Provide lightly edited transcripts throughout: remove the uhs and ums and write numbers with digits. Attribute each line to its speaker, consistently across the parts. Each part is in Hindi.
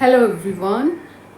Speaker 1: Hello everyone,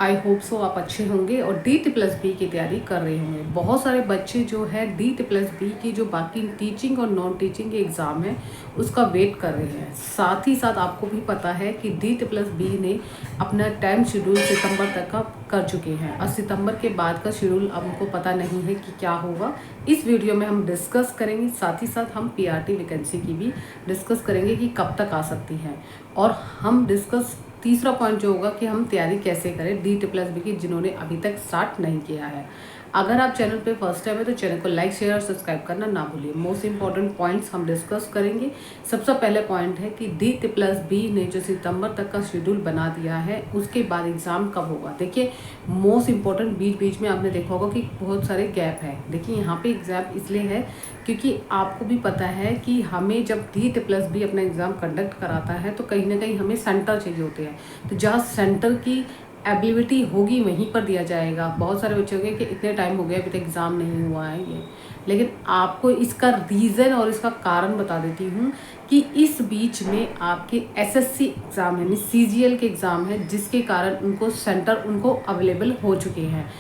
Speaker 1: I hope so आप अच्छे होंगे और DT+B की तैयारी कर रहे होंगे। बहुत सारे बच्चे जो है DT+B की जो बाकी टीचिंग और नॉन टीचिंग के एग्ज़ाम है उसका वेट कर रहे हैं। साथ ही साथ आपको भी पता है कि DT+B ने अपना टाइम शेड्यूल सितंबर तक का कर चुके हैं और सितंबर के बाद का शेड्यूल अब उनको पता नहीं है कि क्या होगा। इस वीडियो में हम डिस्कस करेंगे, साथ ही साथ हम PRT वैकेंसी की भी डिस्कस करेंगे कि कब तक आ सकती है। और हम डिस्कस तीसरा पॉइंट जो होगा कि हम तैयारी कैसे करें DT+B की, जिन्होंने अभी तक स्टार्ट नहीं किया है। अगर आप चैनल पे फर्स्ट टाइम है तो चैनल को लाइक शेयर और सब्सक्राइब करना ना भूलिए। मोस्ट इंपॉर्टेंट पॉइंट्स हम डिस्कस करेंगे। सबसे पहले पॉइंट है कि DT+B ने जो सितंबर तक का शेड्यूल बना दिया है उसके बाद एग्ज़ाम कब होगा। देखिए मोस्ट इंपॉर्टेंट बीच बीच में आपने देखा होगा कि बहुत सारे गैप है। देखिए यहाँ पे एग्ज़ाम इसलिए है क्योंकि आपको भी पता है कि हमें जब DT+B अपना एग्ज़ाम कंडक्ट कराता है तो कहीं ना कहीं हमें सेंटर चाहिए होते हैं। तो जहाँ सेंटर की एबिलिटी होगी वहीं पर दिया जाएगा। बहुत सारे बच्चे होंगे कि इतने टाइम हो गया अभी तक एग्ज़ाम नहीं हुआ है ये, लेकिन आपको इसका रीज़न और इसका कारण बता देती हूँ कि इस बीच में आपके SSC एग्ज़ाम यानी CGL के एग्ज़ाम है, जिसके कारण उनको सेंटर उनको अवेलेबल हो चुके हैं।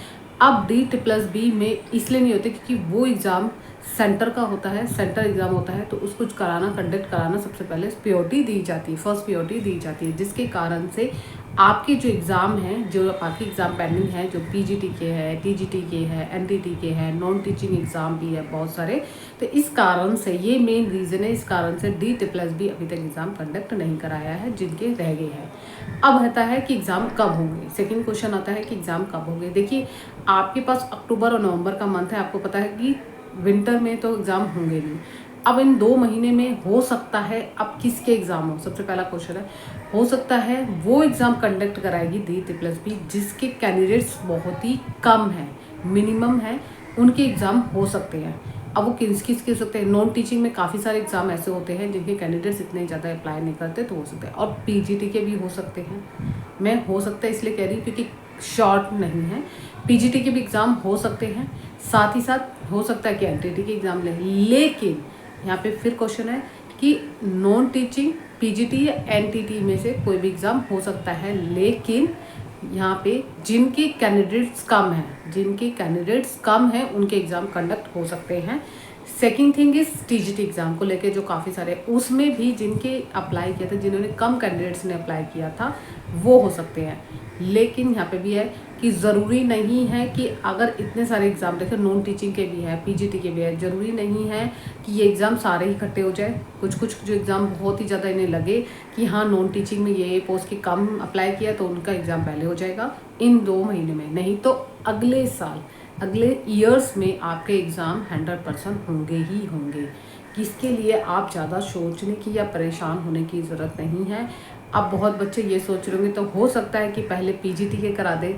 Speaker 1: अब DT+B में इसलिए नहीं होते क्योंकि वो एग्ज़ाम सेंटर का होता है, सेंटर एग्ज़ाम होता है, तो उसको कंडक्ट कराना सबसे पहले प्रियोरिटी दी जाती है, फर्स्ट प्रियोरिटी दी जाती है, जिसके कारण से आपके जो एग्ज़ाम हैं, जो बाकी एग्ज़ाम पेंडिंग हैं, जो PGT के हैं, TGT के हैं, NTT के हैं, नॉन टीचिंग एग्ज़ाम भी है बहुत सारे, तो इस कारण से ये मेन रीज़न है। इस कारण से DT+B अभी तक एग्ज़ाम कंडक्ट नहीं कराया है जिनके रह गए हैं। अब रहता है कि एग्ज़ाम कब होंगे। सेकेंड क्वेश्चन आता है कि एग्ज़ाम कब होंगे। देखिए आपके पास अक्टूबर और नवंबर का मंथ है, आपको पता है कि विंटर में तो एग्ज़ाम होंगे नहीं। अब इन 2 महीने में हो सकता है अब किसके एग्ज़ाम हो। सबसे पहला क्वेश्चन है, हो सकता है वो एग्ज़ाम कंडक्ट कराएगी DT+B जिसके कैंडिडेट्स बहुत ही कम हैं, मिनिमम है, उनके एग्ज़ाम हो सकते हैं। अब वो किसके हो सकते हैं। नॉन टीचिंग में काफ़ी सारे एग्ज़ाम ऐसे होते हैं जिनके कैंडिडेट्स इतने ज़्यादा अप्लाई नहीं करते, तो हो सकते हैं। और PGT के भी हो सकते हैं। मैं हो सकता है इसलिए कह रही हूँ क्योंकि शॉर्ट नहीं है। PGT के भी एग्ज़ाम हो सकते हैं, साथ ही साथ हो सकता है कि NTT के एग्ज़ाम लें। लेकिन यहाँ पे फिर क्वेश्चन है कि नॉन टीचिंग PGT या NTT में से कोई भी एग्ज़ाम हो सकता है, लेकिन यहाँ पे जिनके कैंडिडेट्स कम हैं उनके एग्ज़ाम कंडक्ट हो सकते हैं। Second thing is TGT exam को लेके जो काफ़ी सारे, उसमें भी जिनके अप्लाई किया था, जिन्होंने कम कैंडिडेट्स ने अप्लाई किया था वो हो सकते हैं। लेकिन यहाँ पे भी है कि ज़रूरी नहीं है कि अगर इतने सारे एग्ज़ाम देखें, नॉन टीचिंग के भी है, PGT के भी है, ज़रूरी नहीं है कि ये एग्ज़ाम सारे ही इकट्ठे हो जाए। कुछ जो एग्ज़ाम बहुत ही ज़्यादा इन्हें लगे कि हाँ नॉन टीचिंग में ये पोस्ट की कम अप्लाई किया तो उनका एग्ज़ाम पहले हो जाएगा इन 2 महीने में, नहीं तो अगले साल, अगले ईयर्स में आपके एग्ज़ाम 100% होंगे ही होंगे। इसके लिए आप ज़्यादा सोचने की या परेशान होने की ज़रूरत नहीं है। अब बहुत बच्चे ये सोच रहे होंगे तो हो सकता है कि पहले PGT के करा दें,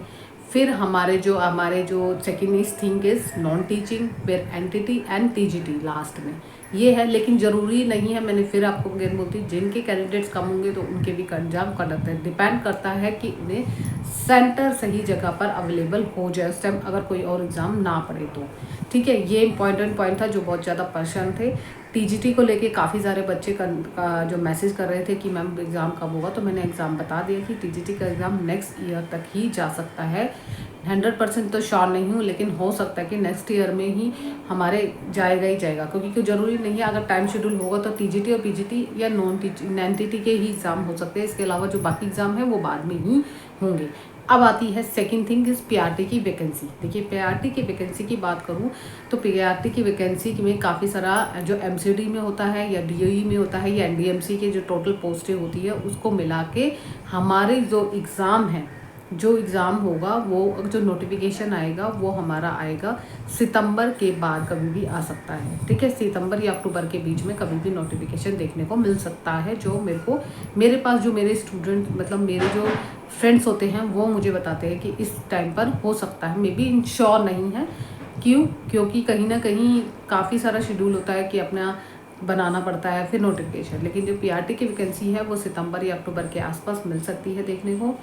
Speaker 1: फिर हमारे जो second is thing is non teaching, फिर NTT एंड TGT लास्ट में ये है। लेकिन ज़रूरी नहीं है, मैंने फिर आपको अगेन बोलती हूँ, जिनके कैंडिडेट्स कम होंगे तो उनके भी एग्जाम कंडक्ट है। डिपेंड करता है कि उन्हें सेंटर सही जगह पर अवेलेबल हो जाए उस टाइम, अगर कोई और एग्ज़ाम ना पड़े तो। ठीक है, ये इंपॉर्टेंट पॉइंट था जो बहुत ज़्यादा परेशान थे। TGT को लेके काफ़ी सारे बच्चे का जो मैसेज कर रहे थे कि मैम एग्ज़ाम कब होगा, तो मैंने एग्ज़ाम बता दिया कि TGT का एग्ज़ाम नेक्स्ट ईयर तक ही जा सकता है। 100% तो श्योर नहीं हूँ, लेकिन हो सकता है कि नेक्स्ट ईयर में ही हमारे जाएगा ही जाएगा, क्योंकि ज़रूरी नहीं है अगर टाइम शेड्यूल होगा तो TGT और PGT या नॉन टीचिंग NTT के ही एग्ज़ाम हो सकते हैं। इसके अलावा जो बाकी एग्ज़ाम है वो बाद में ही होंगे। अब आती है सेकेंड थिंग इज़ PRT की वैकेंसी। देखिए PRT की वैकेंसी की बात करूँ तो PRT की वैकेंसी में काफ़ी सारा जो MCD में होता है या DOE में होता है या NDMC के जो टोटल पोस्टें होती है उसको मिला के हमारे जो एग्ज़ाम होगा, वो जो नोटिफिकेशन आएगा वो हमारा आएगा सितंबर के बाद, कभी भी आ सकता है। ठीक है, सितंबर या अक्टूबर के बीच में कभी भी नोटिफिकेशन देखने को मिल सकता है। जो मेरे पास जो मेरे स्टूडेंट मतलब मेरे जो फ्रेंड्स होते हैं वो मुझे बताते हैं कि इस टाइम पर हो सकता है, मे बी इंश्योर नहीं है। क्योंकि कहीं ना कहीं काफ़ी सारा शेड्यूल होता है कि अपना बनाना पड़ता है फिर नोटिफिकेशन। लेकिन जो PRT की वैकेंसी है वो सितंबर या अक्टूबर के आसपास मिल सकती है देखने को।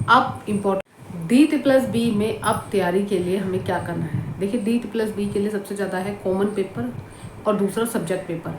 Speaker 1: अब इम्पोर्टेंट DT+B में अब तैयारी के लिए हमें क्या करना है। देखिए DT+B के लिए सबसे ज़्यादा है कॉमन पेपर और दूसरा सब्जेक्ट पेपर।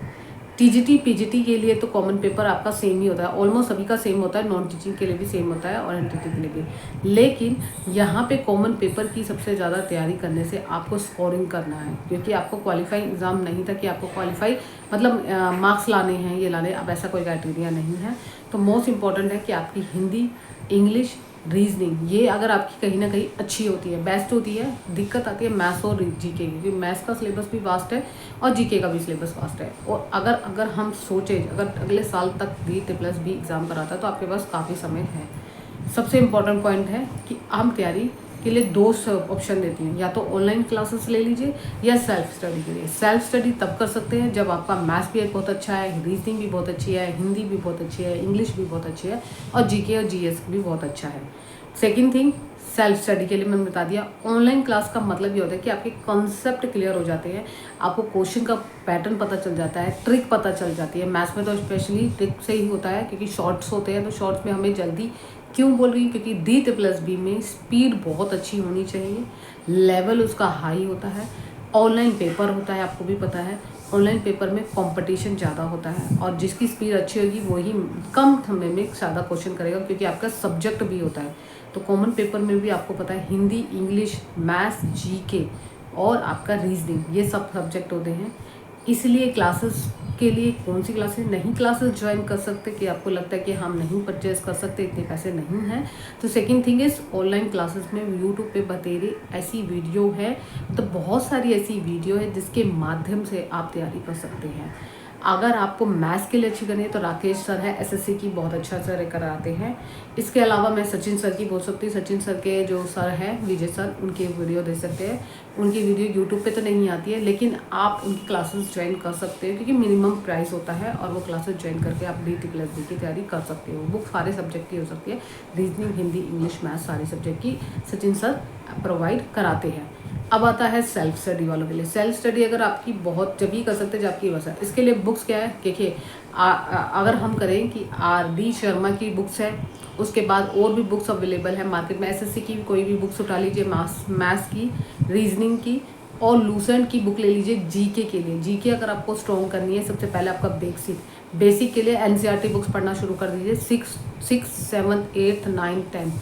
Speaker 1: टीजीटी पीजीटी के लिए तो कॉमन पेपर आपका सेम ही होता है, ऑलमोस्ट सभी का सेम होता है, नॉन टीचिंग के लिए भी सेम होता है और एनटीटी के लिए भी। लेकिन यहाँ पे कॉमन पेपर की सबसे ज़्यादा तैयारी करने से आपको स्कोरिंग करना है, क्योंकि आपको क्वालिफाइंग एग्ज़ाम नहीं था कि आपको क्वालिफाई मतलब मार्क्स लाने हैं, ये लाने, अब ऐसा कोई क्राइटेरिया नहीं है। तो मोस्ट इम्पॉर्टेंट है कि आपकी हिंदी, इंग्लिश, रीजनिंग, ये अगर आपकी कहीं ना कहीं अच्छी होती है, बेस्ट होती है। दिक्कत आती है मैथ्स और जीके की, क्योंकि मैथ्स का सिलेबस भी वास्ट है और जीके का भी सिलेबस वास्ट है। और अगर हम सोचें, अगर अगले साल तक DSSB एग्ज़ाम कराता है तो आपके पास काफ़ी समय है। सबसे इम्पॉर्टेंट पॉइंट है कि हम तैयारी के लिए दो ऑप्शन देती हैं, या तो ऑनलाइन क्लासेस ले लीजिए या सेल्फ स्टडी के लिए। सेल्फ स्टडी तब कर सकते हैं जब आपका मैथ्स भी बहुत अच्छा है, रीजनिंग भी बहुत अच्छी है, हिंदी भी बहुत अच्छी है, इंग्लिश भी बहुत अच्छी है और जीके और जीएस भी बहुत अच्छा है। सेकेंड थिंग, सेल्फ स्टडी के लिए मैंने बता दिया। ऑनलाइन क्लास का मतलब ये होता है कि आपके कॉन्सेप्ट क्लियर हो जाते हैं, आपको क्वेश्चन का पैटर्न पता चल जाता है, ट्रिक पता चल जाती है। मैथ्स में तो स्पेशली ट्रिक से ही होता है, क्योंकि शॉर्ट्स होते हैं, तो शॉर्ट्स में हमें जल्दी, क्यों बोल रही हूँ, क्योंकि DSSB में स्पीड बहुत अच्छी होनी चाहिए, लेवल उसका हाई होता है। ऑनलाइन पेपर होता है, आपको भी पता है, ऑनलाइन पेपर में कंपटीशन ज़्यादा होता है और जिसकी स्पीड अच्छी होगी वही कम समय में ज़्यादा क्वेश्चन करेगा, क्योंकि आपका सब्जेक्ट भी होता है। तो कॉमन पेपर में भी आपको पता है हिंदी, इंग्लिश, मैथ्स, जीके और आपका रीजनिंग, ये सब सब्जेक्ट होते हैं। इसलिए क्लासेस के लिए कौन सी क्लासेस, नहीं क्लासेस ज्वाइन कर सकते कि आपको लगता है कि हम नहीं परचेज कर सकते, इतने पैसे नहीं हैं, तो second thing is online classes में यूट्यूब पे बतेरे ऐसी वीडियो है, तो बहुत सारी ऐसी वीडियो है जिसके माध्यम से आप तैयारी कर सकते हैं। अगर आपको मैथ्स के लिए अच्छी करनी है तो राकेश सर है, एसएससी की बहुत अच्छा सर कराते हैं। इसके अलावा मैं सचिन सर की बोल सकती हूँ, सचिन सर के जो सर हैं विजय सर, उनकी वीडियो दे सकते हैं। उनकी वीडियो यूट्यूब पे तो नहीं आती है, लेकिन आप उनकी क्लासेस ज्वाइन कर सकते हैं, क्योंकि मिनिमम प्राइस होता है और वो क्लासेस ज्वाइन करके आप DSSB की तैयारी कर सकते हो। बुक सारे सब्जेक्ट की हो सकती है, रीजनिंग, हिंदी, इंग्लिश, मैथ्स, सारे सब्जेक्ट की सचिन सर प्रोवाइड कराते हैं। अब आता है सेल्फ स्टडी वालों के लिए। सेल्फ स्टडी अगर आपकी बहुत जब ही कर सकते हैं जब आपकी बस है। इसके लिए बुक्स क्या है, देखिए अगर हम करें कि RD शर्मा की बुक्स है, उसके बाद और भी बुक्स अवेलेबल है मार्केट में। SSC की कोई भी बुक्स उठा लीजिए, मैथ्स की, रीजनिंग की और लूसेंट की बुक ले लीजिए। जीके के लिए, जीके अगर आपको स्ट्रॉन्ग करनी है, सबसे पहले आपका बेसिक के लिए NCERT बुक्स पढ़ना शुरू कर दीजिए। 6, 7, 8, 9, 10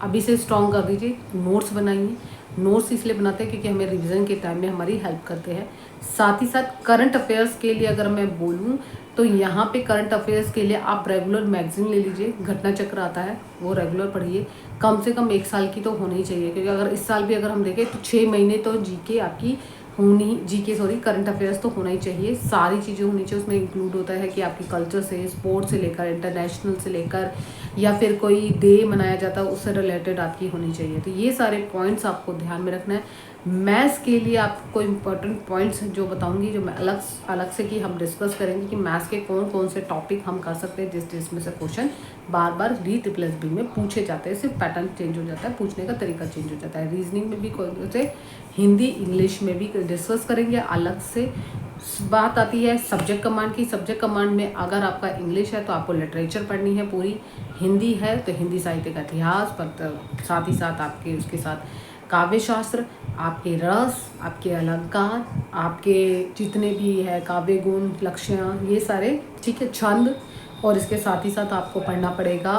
Speaker 1: अभी से स्ट्रॉन्ग कर दीजिए। नोट्स बनाइए। नोट्स इसलिए बनाते हैं क्योंकि हमें रिवीजन के टाइम में हमारी हेल्प करते हैं। साथ ही साथ करंट अफेयर्स के लिए अगर मैं बोलूँ तो यहाँ पे करंट अफेयर्स के लिए आप रेगुलर मैगजीन ले लीजिए, घटना चक्र आता है वो रेगुलर पढ़िए। कम से कम 1 साल की तो होनी ही चाहिए, क्योंकि अगर इस साल भी अगर हम देखें तो 6 महीने तो जीके आपकी करंट अफेयर्स तो होना ही चाहिए। सारी चीज़ें होनी चाहिए, उसमें इंक्लूड होता है कि आपकी कल्चर से, स्पोर्ट्स से लेकर, इंटरनेशनल से लेकर, या फिर कोई डे मनाया जाता है उससे रिलेटेड आपकी होनी चाहिए। तो ये सारे पॉइंट्स आपको ध्यान में रखना है। मैथ्स के लिए आपको इम्पोर्टेंट पॉइंट्स जो बताऊंगी, जो मैं अलग से कि हम डिस्कस करेंगे कि मैथ्स के कौन कौन से टॉपिक हम कर सकते हैं जिसमें से क्वेश्चन बार बार DSSB में पूछे जाते हैं। सिर्फ पैटर्न चेंज हो जाता है, पूछने का तरीका चेंज हो जाता है। रीजनिंग में भी कौन से, हिंदी, इंग्लिश में भी डिस्कस करेंगे अलग से। बात आती है सब्जेक्ट कमांड की। सब्जेक्ट कमांड में अगर आपका इंग्लिश है तो आपको लिटरेचर पढ़नी है पूरी, हिंदी है तो हिंदी साहित्य का इतिहास, पर साथ ही साथ आपके उसके साथ काव्य शास्त्र, आपके रस, आपके अलंकार, आपके जितने भी है काव्य गुण, लक्ष्यां, ये सारे, ठीक है, छंद। और इसके साथ ही साथ आपको पढ़ना पड़ेगा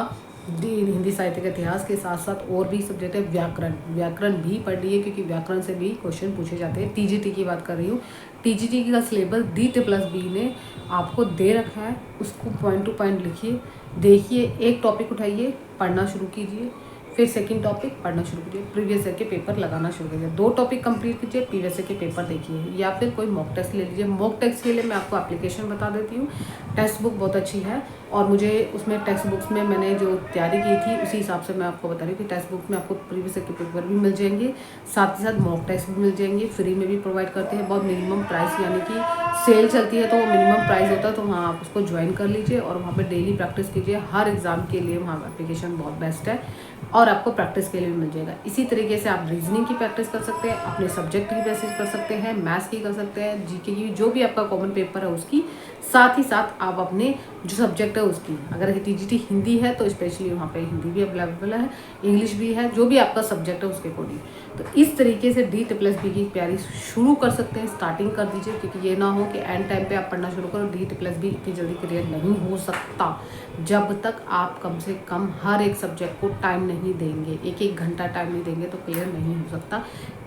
Speaker 1: हिंदी साहित्य के इतिहास के साथ साथ और भी सब्जेक्ट है व्याकरण भी पढ़ लिए, क्योंकि व्याकरण से भी क्वेश्चन पूछे जाते हैं। TGT की बात कर रही हूँ, TGT का सिलेबस DSSB ने आपको दे रखा है, उसको पॉइंट टू पॉइंट लिखिए, देखिए, एक टॉपिक उठाइए, पढ़ना शुरू कीजिए, फिर सेकंड टॉपिक पढ़ना शुरू कीजिए, प्रीवियस ईयर के पेपर लगाना शुरू कीजिए। 2 टॉपिक कंप्लीट कीजिए, प्रीवियस ईयर के पेपर देखिए, या फिर कोई मॉक टेस्ट ले लीजिए। मॉक टेस्ट के लिए मैं आपको एप्लीकेशन बता देती हूँ। टेक्स्ट बुक बहुत अच्छी है और मुझे उसमें टेक्स्ट बुक्स में मैंने जो तैयारी की थी उसी हिसाब से मैं आपको बता रही हूँ कि टेक्स्ट बुक में आपको प्रीवियस ईयर के पेपर भी मिल जाएंगे, साथ ही साथ मॉक टेस्ट भी मिल जाएंगे, फ्री में भी प्रोवाइड करते हैं। बहुत मिनिमम प्राइस, यानी कि सेल चलती है तो वो मिनिमम प्राइस होता है, तो वहाँ आप उसको ज्वाइन कर लीजिए और वहाँ पर डेली प्रैक्टिस कीजिए। हर एग्ज़ाम के लिए वहाँ एप्लीकेशन बहुत बेस्ट है और आपको प्रैक्टिस के लिए भी मिल जाएगा। इसी तरीके से आप रीजनिंग की प्रैक्टिस कर सकते हैं, अपने सब्जेक्ट की प्रैक्टिस कर सकते हैं, मैथ्स की कर सकते हैं, जीके की, जो भी आपका कॉमन पेपर है उसकी, साथ ही साथ आप अपने जो सब्जेक्ट है उसकी, अगर टीजीटी हिंदी है तो स्पेशली वहाँ पे हिंदी भी अवेलेबल है, इंग्लिश भी है, जो भी आपका सब्जेक्ट है उसके अकॉर्डिंग। तो इस तरीके से DEET+B की तैयारी शुरू कर सकते हैं, स्टार्टिंग कर दीजिए, क्योंकि ये ना हो कि एंड टाइम पे आप पढ़ना शुरू करो। DEET+B इतनी जल्दी क्लियर नहीं हो सकता जब तक आप कम से कम हर एक सब्जेक्ट को टाइम नहीं देंगे, एक एक घंटा टाइम नहीं देंगे तो क्लियर नहीं हो सकता,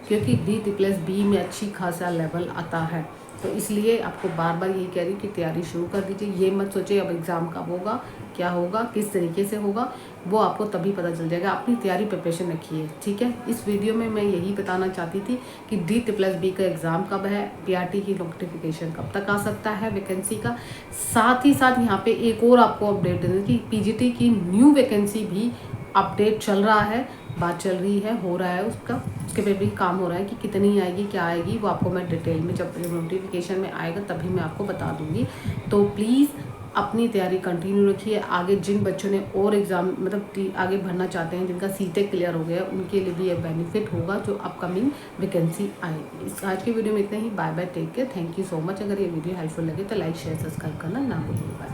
Speaker 1: क्योंकि DEET+B में अच्छी खासा लेवल आता है। तो इसलिए आपको बार बार यही कह रही हूँ कि तैयारी शुरू कर दीजिए। ये मत सोचिए अब एग्ज़ाम कब होगा, क्या होगा, किस तरीके से होगा, वो आपको तभी पता चल जाएगा। अपनी तैयारी प्रिपरेशन रखिए, ठीक है। इस वीडियो में मैं यही बताना चाहती थी कि DEET+B का एग्ज़ाम कब है, PRT की नोटिफिकेशन कब तक आ सकता है वैकेंसी का। साथ ही साथ यहाँ पे एक और आपको अपडेट देना कि PGT की न्यू वैकेंसी भी अपडेट चल रहा है, बात चल रही है, हो रहा है उसका, उसके पे भी काम हो रहा है कि कितनी आएगी, क्या आएगी, वो आपको मैं डिटेल में जब नोटिफिकेशन में आएगा तभी मैं आपको बता दूंगी। तो प्लीज़ अपनी तैयारी कंटिन्यू रखिए। आगे जिन बच्चों ने और एग्ज़ाम मतलब आगे भरना चाहते हैं, जिनका सीटें क्लियर हो गया, उनके लिए भी ये बेनिफिट होगा जो अपकमिंग वैकेंसी आएगी। इस आज के वीडियो में इतना ही। Bye bye, take care, thank you so much. अगर ये वीडियो हेल्पफुल लगे तो लाइक शेयर सब्सक्राइब करना ना भूलिएगा।